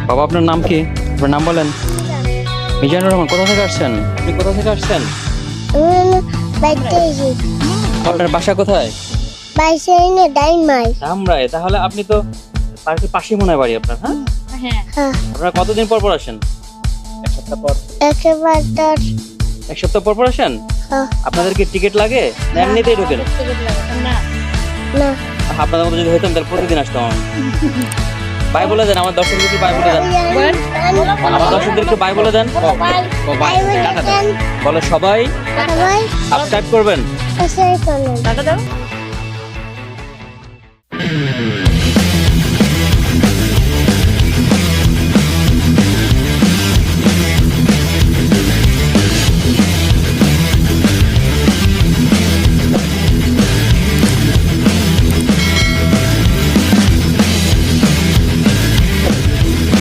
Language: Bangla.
বাবা আপনার নাম কি? আপনার নাম বলেন। মিজানুর রহমান। কোথা থেকে আসছেন? আপনি কোথা থেকে আসছেন? আপনার বাসা কোথায়? ধামরায়। তাহলে আপনি তো পার্কের পাশেই মনে হয় বাড়ি আপনার। হ্যাঁ, আপনারা কতদিন পর পর আসেন? এক সপ্তাহ পর। এক সপ্তাহ পর পর আসেন? আপনাদের কি টিকিট লাগে না এমনিতেই ঢোকেন? আপনাদের মতো যদি হইতাম তাহলে প্রতিদিন আসতাম আমি। বাই বলে দেন আমার দর্শকদেরকে, বাই বলে দেন। আমার দর্শকদেরকে বাই বলে দেন। বলে সবাই সাবস্ক্রাইব করবেন।